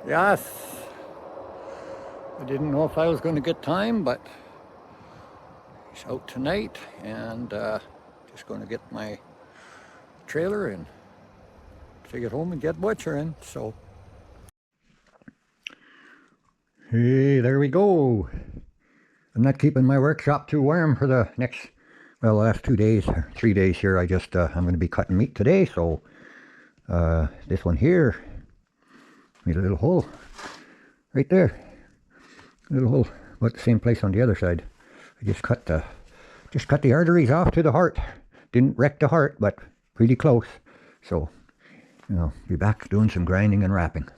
Yes, I didn't know if I was going to get time, but it's out tonight, and just going to get my trailer and take it home and get butchering. So, hey, there we go. I'm not keeping my workshop too warm for the next, well, last 2 days, 3 days here. I'm going to be cutting meat today, so this one here made a little hole right there. A little hole, about the same place on the other side. I just cut the arteries off to the heart. Didn't wreck the heart, but pretty close. So, be back doing some grinding and wrapping.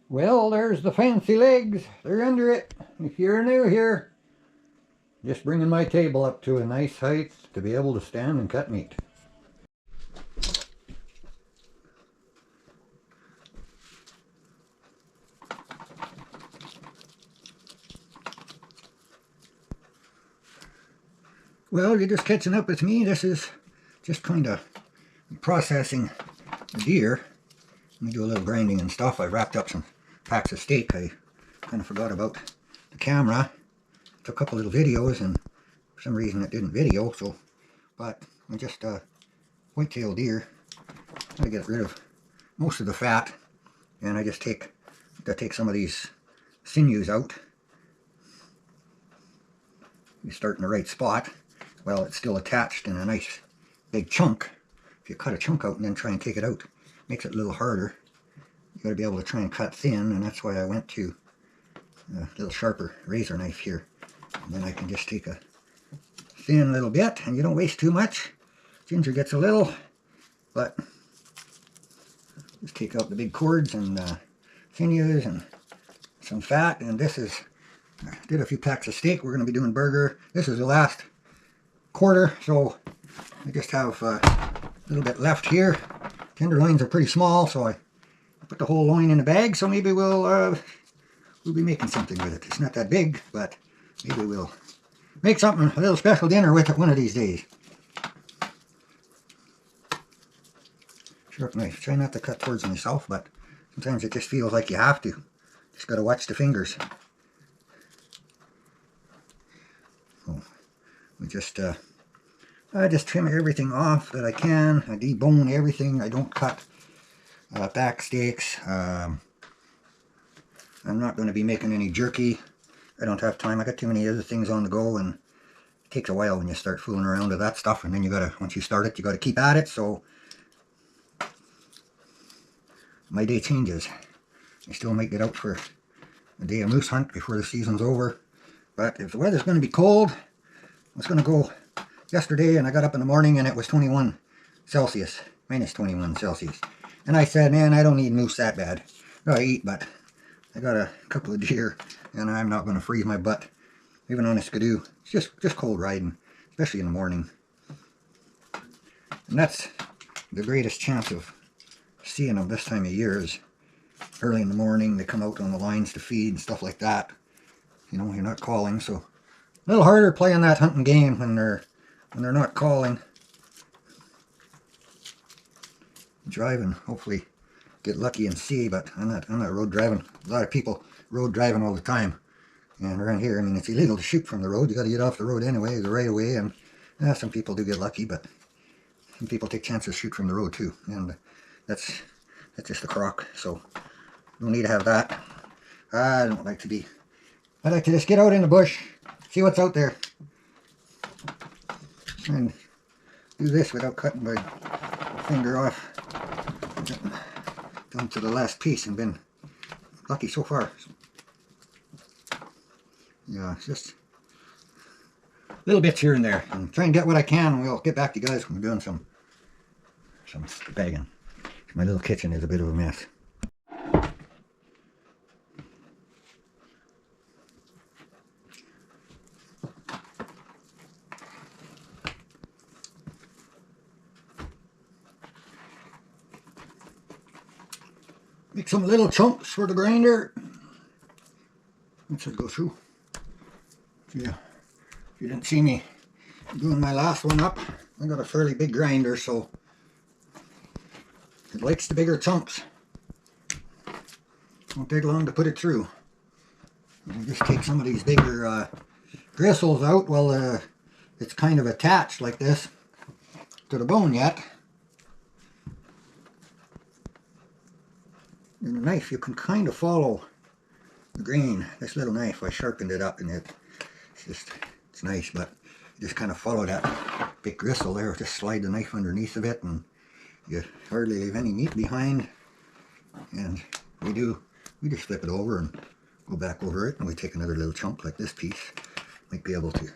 Well, there's the fancy legs. They're under it. If you're new here, just bringing my table up to a nice height to be able to stand and cut meat. Well, you're just catching up with me. This is just kind of processing the deer. Let me do a little grinding and stuff. I wrapped up some packs of steak. I kind of forgot about the camera. Took a couple little videos, and for some reason it didn't video. So, but I just whitetail deer. I get rid of most of the fat, and I just take some of these sinews out. You start in the right spot. Well, it's still attached in a nice big chunk. If you cut a chunk out and then try and take it out, makes it a little harder. You got to be able to try and cut thin, and that's why I went to a little sharper razor knife here. And then I can just take a thin little bit, and you don't waste too much. Ginger gets a little, but just take out the big cords and sinews and some fat. And this is, I did a few packs of steak. We're going to be doing burger. This is the last quarter, so I just have a little bit left here. Tenderloins are pretty small, so I put the whole loin in a bag. So maybe we'll be making something with it. It's not that big, but maybe we'll make something, a little special dinner with it one of these days. Sharp knife. Try not to cut towards myself, but sometimes it just feels like you have to. Just got to watch the fingers. So we I just trim everything off that I can. I debone everything. I don't cut back steaks. I'm not going to be making any jerky. I don't have time. I got too many other things on the go, and it takes a while when you start fooling around with that stuff. And then once you start it, you gotta keep at it. So my day changes. I still might get out for a day of moose hunt before the season's over. But if the weather's going to be cold, I was going to go yesterday, and I got up in the morning and it was 21 Celsius, minus 21 Celsius. And I said, man, I don't need moose that bad. I eat, but I got a couple of deer, and I'm not going to freeze my butt, even on a skidoo. It's just cold riding, especially in the morning. And that's the greatest chance of seeing them this time of year is early in the morning. They come out on the lines to feed and stuff like that. You're not calling, so a little harder playing that hunting game when they're not calling. Driving, hopefully get lucky and see, but I'm not road driving. A lot of people road driving all the time, and around here, I mean, it's illegal to shoot from the road. You got to get off the road anyway, the right of way, and some people do get lucky, but some people take chances, shoot from the road too, and that's just a crock. So don't need to have that. I don't like to be. I like to just get out in the bush, see what's out there, and do this without cutting my finger off. Down to the last piece and been lucky so far. Yeah, it's just little bits here and there. And try and get what I can, and we'll get back to you guys when we're doing some bagging. My little kitchen is a bit of a mess. Make some little chunks for the grinder. That should go through. Yeah, if you didn't see me doing my last one up, I got a fairly big grinder, so it likes the bigger chunks. Won't take long to put it through. You just take some of these bigger gristles out while it's kind of attached like this to the bone yet. And the knife, you can kind of follow the grain. This little knife, I sharpened it up, and it's nice, but you just kind of follow that big gristle there. Just slide the knife underneath of it, and you hardly leave any meat behind. And we just flip it over and go back over it, and we take another little chunk like this piece. Might be able to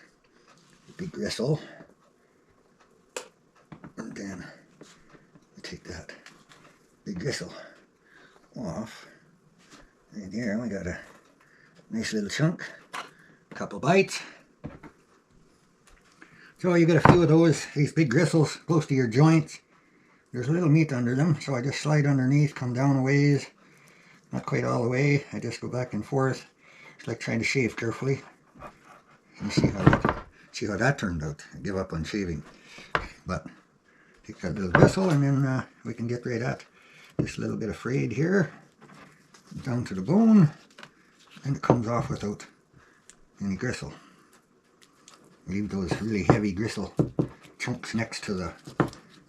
big gristle, and then we take that big gristle off, and here we got a nice little chunk, a couple bites. So you get a few of these big gristles close to your joints. There's a little meat under them, so I just slide underneath, come down a ways, not quite all the way. I just go back and forth. It's like trying to shave carefully. And see how that turned out. I give up on shaving, but take that little gristle, and then we can get right at this little bit of frayed here, down to the bone, and it comes off without any gristle. Leave those really heavy gristle chunks next to the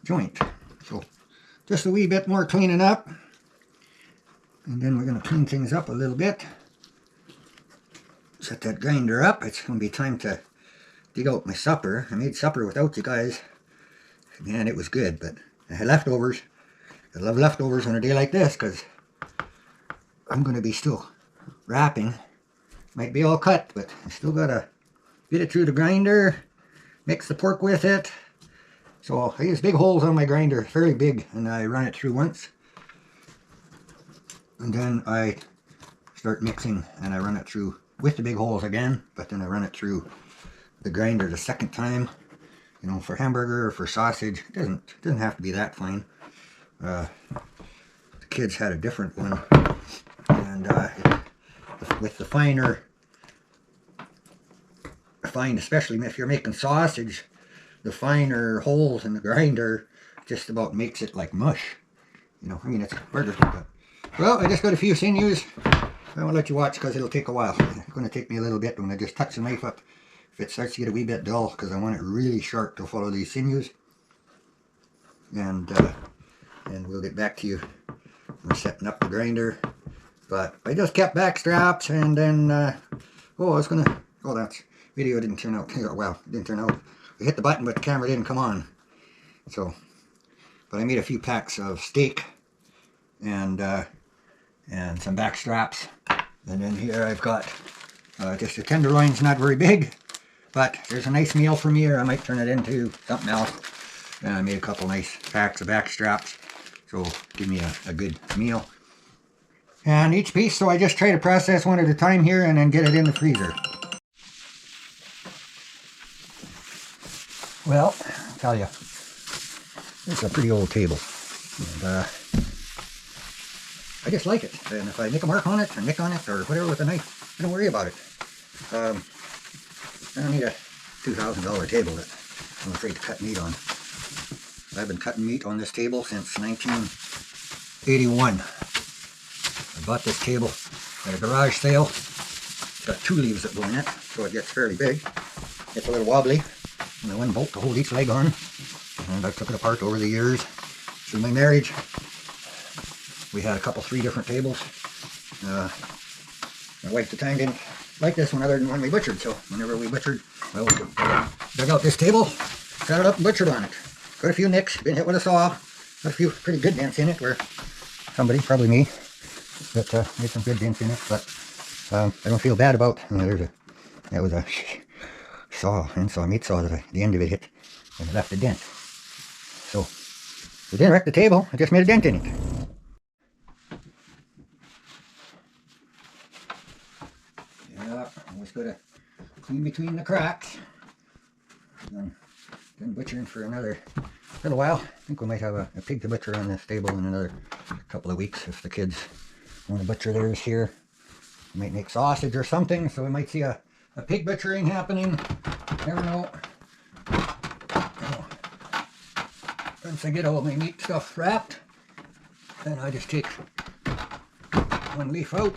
joint. So just a wee bit more cleaning up, and then we're going to clean things up a little bit. Set that grinder up. It's going to be time to dig out my supper. I made supper without you guys. Man, it was good, but I had leftovers. I love leftovers on a day like this, because I'm going to be still wrapping. Might be all cut, but I still got to get it through the grinder, mix the pork with it. So I use big holes on my grinder, fairly big, and I run it through once. And then I start mixing, and I run it through with the big holes again, but then I run it through the grinder the second time. You know, for hamburger or for sausage, it doesn't have to be that fine. The kids had a different one, and with the fine, especially if you're making sausage, the finer holes in the grinder just about makes it like mush. You know, I mean, it's burger. But, well, I just got a few sinews. I won't let you watch because it'll take a while. It's going to take me a little bit when I just touch the knife up. If it starts to get a wee bit dull, because I want it really sharp to follow these sinews. And we'll get back to you. We're setting up the grinder. But I just kept back straps, and then, that video didn't turn out, well, it didn't turn out. I hit the button, but the camera didn't come on. So, but I made a few packs of steak, and some back straps. And then here I've got just the tenderloins, not very big, but there's a nice meal for me, or I might turn it into something else. And I made a couple nice packs of back straps, so give me a good meal. And each piece, so I just try to process one at a time here and then get it in the freezer. Well, I'll tell you, it's a pretty old table, and I just like it. And if I make a mark on it, or nick on it, or whatever with a knife, I don't worry about it. I don't need a $2,000 table that I'm afraid to cut meat on. I've been cutting meat on this table since 1981. I bought this table at a garage sale. It's got 2 leaves that go in it, so it gets fairly big. It's a little wobbly, and I one bolt to hold each leg on. And I took it apart over the years. Through my marriage, we had 3 different tables. My wife at the time didn't like this one other than when we butchered, so whenever we butchered, well, we dug out this table, set it up and butchered on it. Got a few nicks, been hit with a saw, got a few pretty good dents in it, where somebody, probably me, that made some good dents in it, but I don't feel bad about, that was a meat saw that the end of it hit and left a dent. So, it didn't wreck the table, I just made a dent in it. Yeah, always got to clean between the cracks. Been butchering for another little while. I think we might have a pig to butcher on this table in another couple of weeks if the kids want to butcher theirs here. We might make sausage or something, so we might see a pig butchering happening. Never know. Once I get all my meat stuff wrapped, then I just take one leaf out.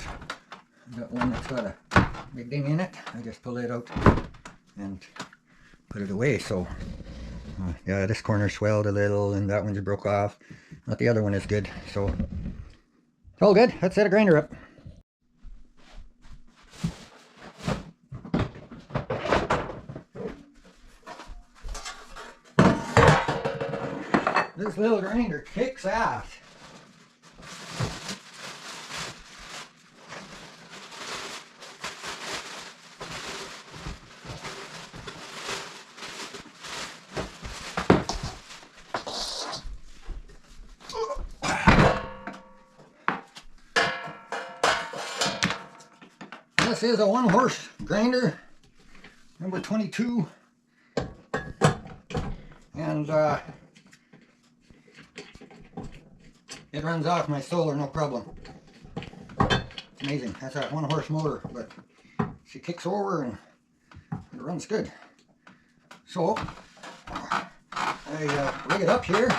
I got one that's got a big ding in it. I just pull it out and put it away. So yeah, this corner swelled a little and that one's broke off, but the other one is good. So it's all good. Let's set a grinder up. This little grinder kicks ass. This is a one-horse grinder, number 22, and it runs off my solar no problem. It's amazing. That's a one-horse motor, but she kicks over and it runs good. So I rig it up here,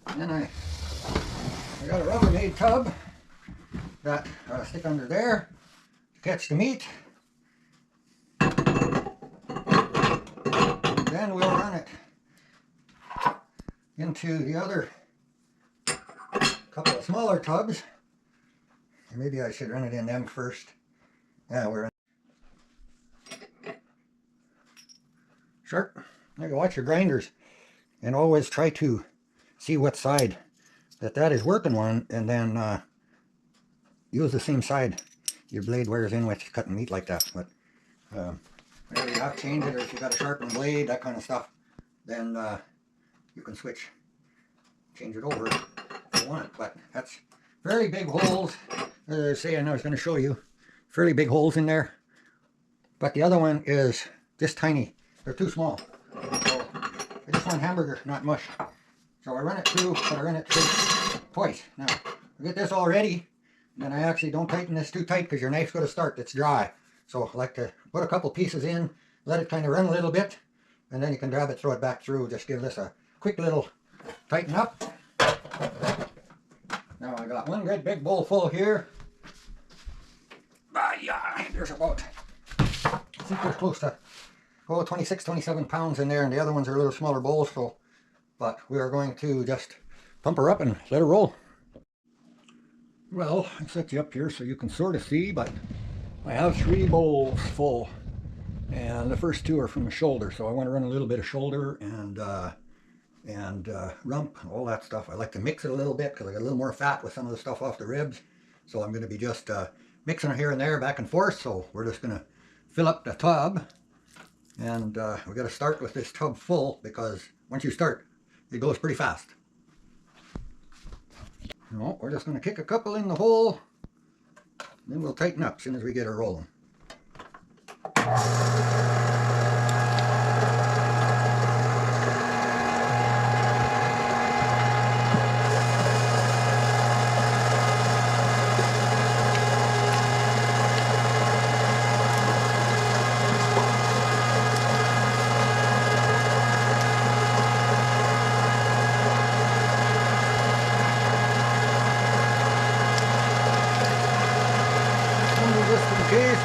and then I got a Rubbermaid tub that I stick under there to catch the meat. Then we'll run it into the other couple of smaller tubs. Maybe I should run it in them first. Yeah, we're in. Sharp. Now you watch your grinders and always try to see what side that is working on, and then use the same side your blade wears in with cutting meat like that. But whenever you have to change it, or if you got a sharpened blade, that kind of stuff, then you can change it over if you want it. But that's fairly big holes. As I was saying, I was going to show you fairly big holes in there. But the other one is just tiny. They're too small. So I just want hamburger, not mush. So I run it through, but I run it through twice. Now, I get this all ready, and then I actually don't tighten this too tight because your knife's going to start. It's dry. So I like to put a couple pieces in, let it kind of run a little bit, and then you can grab it, throw it back through. Just give this a quick little tighten up. Now I got one great big bowl full here. Yeah, there's about, I think there's close to 26, 27 pounds in there, and the other ones are a little smaller bowls. So, but we are going to just pump her up and let her roll. Well, I set you up here so you can sort of see, but I have 3 bowls full, and the first 2 are from the shoulder. So I want to run a little bit of shoulder and rump, all that stuff. I like to mix it a little bit because I got a little more fat with some of the stuff off the ribs. So I'm going to be just mixing it here and there, back and forth. So we're just going to fill up the tub, and we got to start with this tub full, because once you start, it goes pretty fast. No, we're just going to kick a couple in the hole, then we'll tighten up as soon as we get her rolling.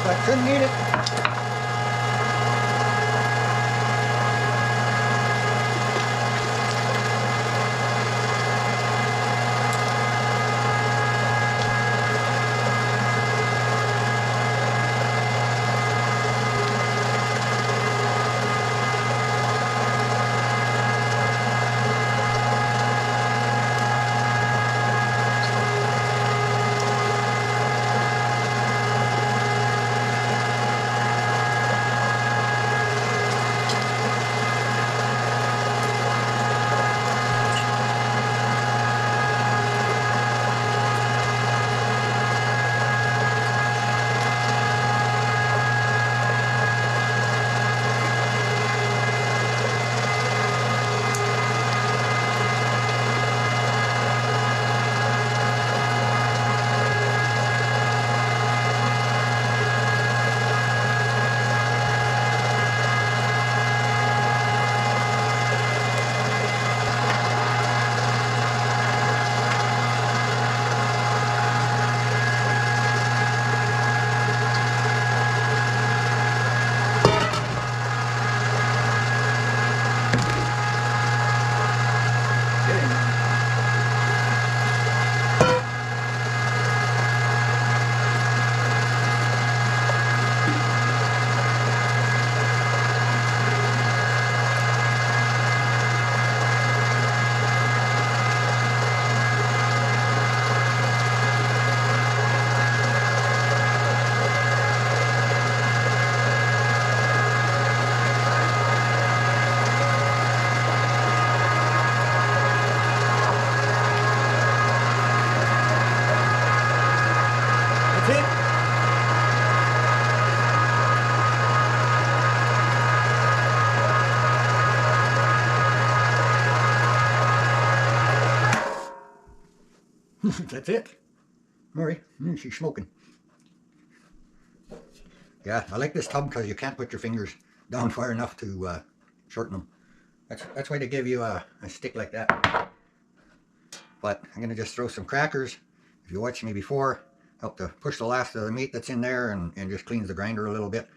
But shouldn't need it. That's it. That's it. Murray, she's smoking. Yeah, I like this tub because you can't put your fingers down far enough to shorten them. That's why they give you a stick like that. But I'm going to just throw some crackers. If you watched me before, help to push the last of the meat that's in there and just cleans the grinder a little bit.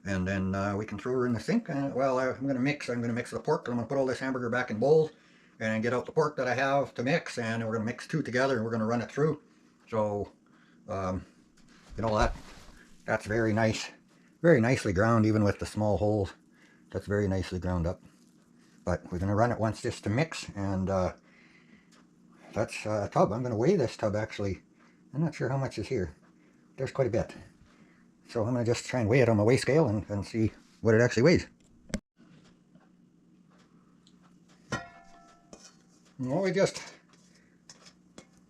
And then we can throw her in the sink. Well, I'm going to mix the pork. I'm going to put all this hamburger back in bowls and get out the pork that I have to mix. And we're going to mix two together and we're going to run it through. So, you know, that's very nice. Very nicely ground, even with the small holes. That's very nicely ground up. But we're going to run it once just to mix, and that's a tub. I'm going to weigh this tub, actually. I'm not sure how much is here. There's quite a bit. So I'm going to just try and weigh it on my weigh scale and see what it actually weighs. Well, we just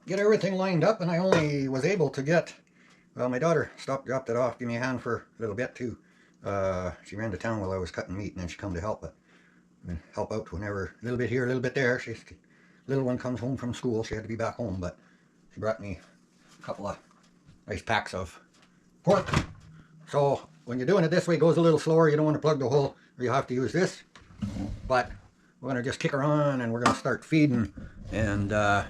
get everything lined up, and I only was able to get... Well, my daughter dropped it off, give me a hand for a little bit too. She ran to town while I was cutting meat, and then she come to help out whenever, a little bit here, a little bit there. Little one comes home from school, she had to be back home, but she brought me a couple of nice packs of pork. So when you're doing it this way, it goes a little slower. You don't want to plug the hole, or you have to use this. But we're going to just kick her on, and we're going to start feeding, and I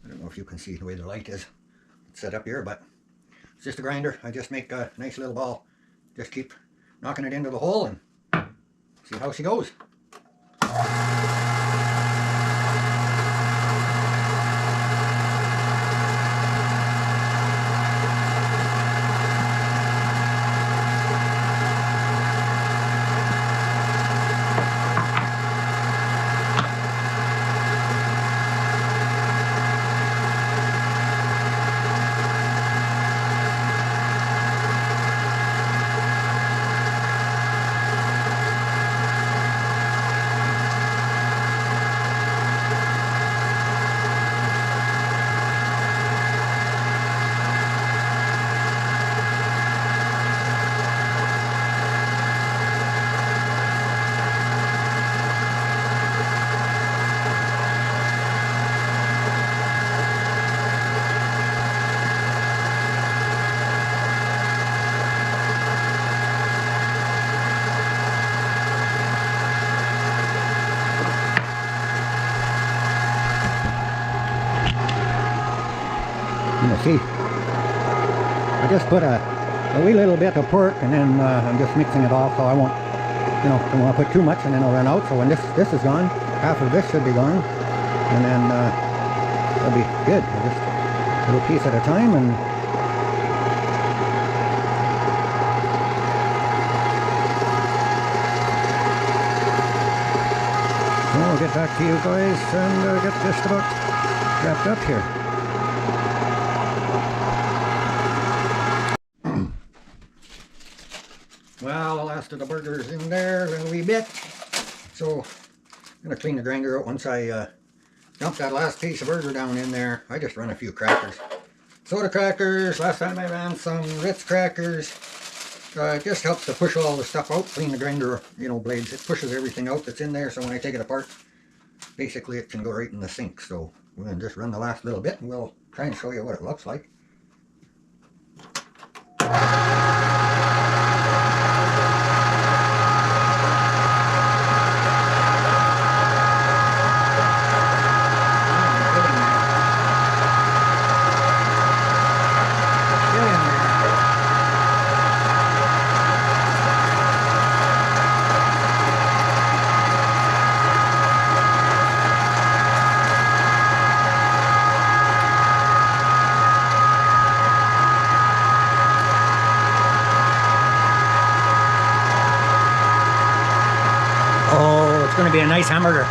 don't know if you can see the way the light is set up here, but it's just a grinder. I just make a nice little ball. Just keep knocking it into the hole and see how she goes. See, I just put a wee little bit of pork, and then I'm just mixing it off, so I won't, you know, don't want to put too much, and then I'll run out. So when this is gone, half of this should be gone, and then it'll be good. Just a little piece at a time, and I'll get back to you guys and get just about wrapped up here. Well, the last of the burger's in there a little wee bit, so I'm going to clean the grinder out once I dump that last piece of burger down in there. I just run a few crackers. Soda crackers, last time I ran some Ritz crackers. It just helps to push all the stuff out, clean the grinder, you know, blades. It pushes everything out that's in there, so when I take it apart, basically it can go right in the sink. So we're going to just run the last little bit, and we'll try and show you what it looks like. It's going to be a nice hamburger.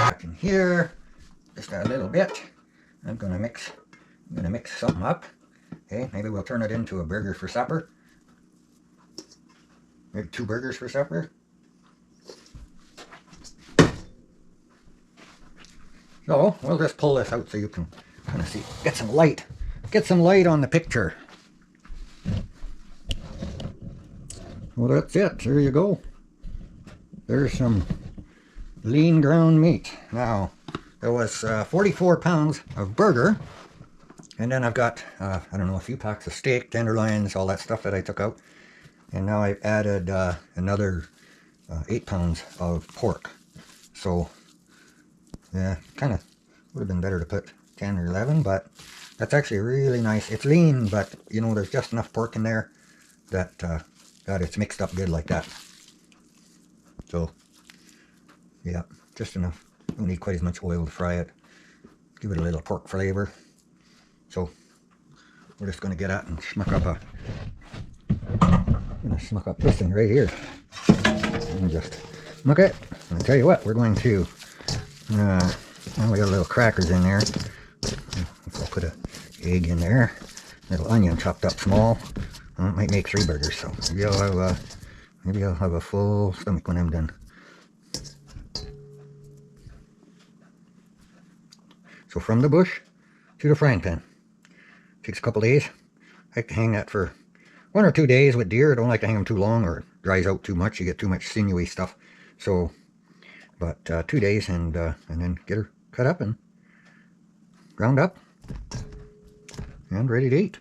Back in here, just a little bit. I'm going to mix something up. Okay, maybe we'll turn it into a burger for supper. Maybe 2 burgers for supper. So we'll just pull this out so you can kind of see, get some light on the picture. Well, that's it. There you go. There's some lean ground meat. Now, there was 44 pounds of burger, and then I've got, I don't know, a few packs of steak, tenderloins, all that stuff that I took out. And now I've added another 8 pounds of pork. So, yeah, kind of would have been better to put 10 or 11, but that's actually really nice. It's lean, but, you know, there's just enough pork in there that, God, it's mixed up good like that. So, yeah, just enough. Don't need quite as much oil to fry it. Give it a little pork flavor. So, we're just going to get out and smuck up this thing right here. And just smuck it. I'll tell you what, we're going to, now we got little crackers in there. I'll put an egg in there. Little onion chopped up small. Well, it might make 3 burgers, so maybe I'll have a full stomach when I'm done. So from the bush to the frying pan. Takes a couple days. I like to hang that for 1 or 2 days with deer. I don't like to hang them too long or it dries out too much. You get too much sinewy stuff. So, but 2 days and then get her cut up and ground up and ready to eat.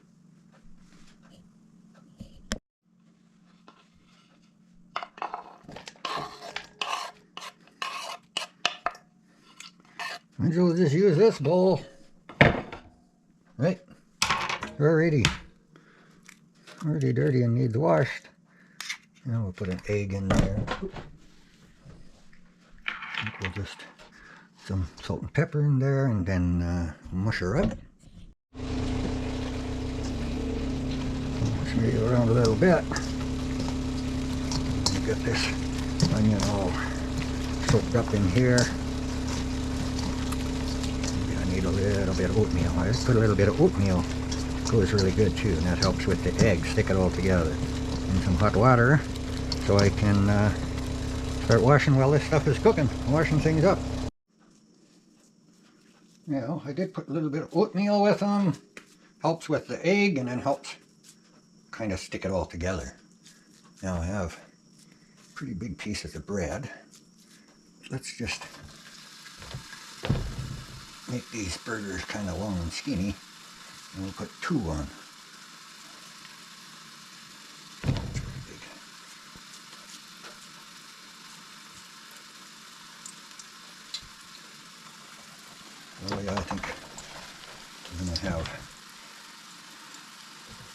Might as well just use this bowl. Right, already dirty and needs washed. Now we'll put an egg in there. I think we'll just some salt and pepper in there and then mush her up. Mush me around a little bit. Get this onion all soaked up in here. Maybe I need a little bit of oatmeal. I just put a little bit of oatmeal. Goes really good too, and that helps with the egg. Stick it all together. And some hot water so I can start washing while this stuff is cooking. Washing things up. Yeah, I did put a little bit of oatmeal with them. Helps with the egg and then helps kind of stick it all together. Now I have pretty big pieces of bread. Let's just make these burgers kind of long and skinny. And we'll put 2 on. That's pretty big. Oh yeah, I think we're going to have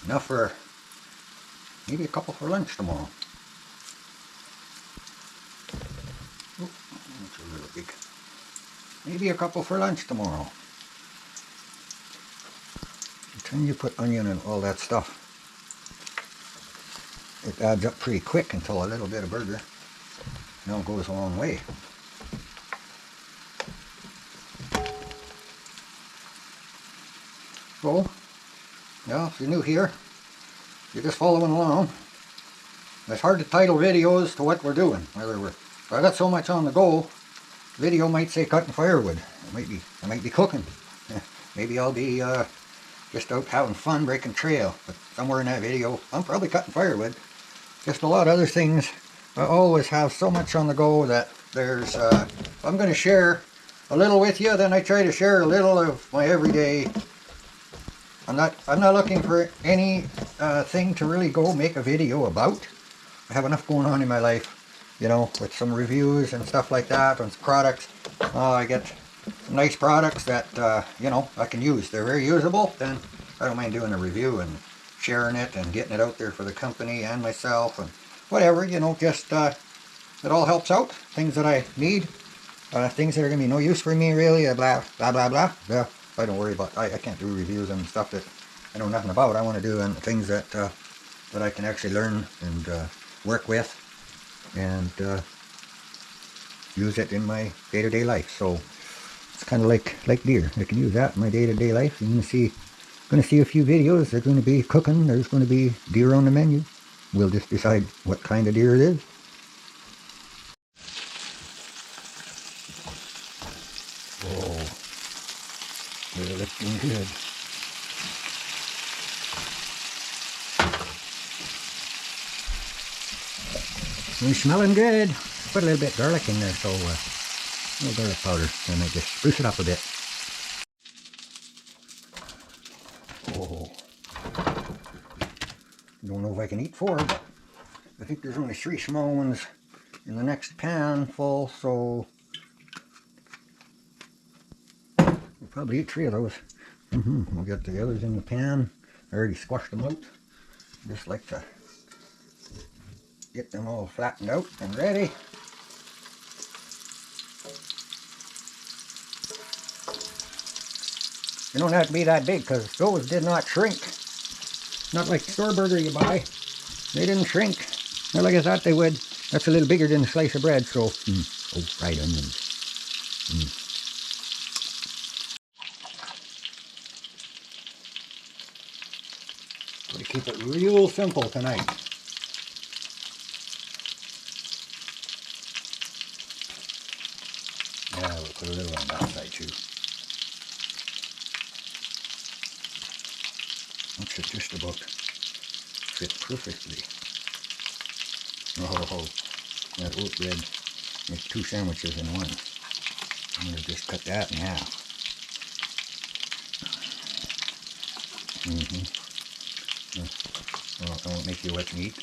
enough for maybe a couple for lunch tomorrow. Oh, that's a little big. Maybe a couple for lunch tomorrow. When you put onion and all that stuff, it adds up pretty quick until a little bit of burger now goes a long way. So, yeah, if you're new here, you're just following along. It's hard to title videos to what we're doing. If I got so much on the go, video might say cutting firewood. I might be cooking. Maybe I'll be just out having fun breaking trail, but somewhere in that video I'm probably cutting firewood. Just a lot of other things. I always have so much on the go that there's if I'm going to share a little with you, then I try to share a little of my everyday. I'm not looking for any thing to really go make a video about. I have enough going on in my life, you know, with some reviews and stuff like that on products. I get nice products that you know, I can use. They're very usable. Then I don't mind doing a review and sharing it and getting it out there for the company and myself and whatever, you know, just it all helps out. Things that I need, things that are going to be no use for me really, blah blah blah blah. Yeah, I don't worry about. I can't do reviews on stuff that I know nothing about. I want to do things that that I can actually learn and work with and use it in my day-to-day life. So it's kind of like deer. I can use that in my day-to-day life. You're going to see a few videos. They're going to be cooking. There's going to be deer on the menu. We'll just decide what kind of deer it is. Oh, they're looking good. They're smelling good. Put a little bit of garlic in there, so a little garlic powder, and I just spruce it up a bit. Oh, don't know if I can eat 4, but I think there's only 3 small ones in the next pan full, so we'll probably eat 3 of those. We'll get the others in the pan. I already squashed them out. Just like to get them all flattened out and ready. You don't have to be that big because those did not shrink. Not like store burger you buy. They didn't shrink. Not like I thought they would. That's a little bigger than a slice of bread, so... Oh, fried onions. Gotta keep it real simple tonight. Yeah, we'll put a little on that side too. That should just about fit perfectly. Oh, that oat bread makes 2 sandwiches in one. I'm going to just cut that in half. Well, I won't make you wet meat.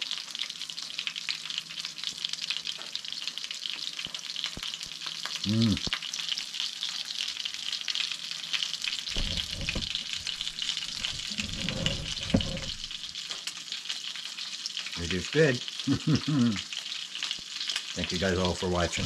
It is good. Thank you guys all for watching.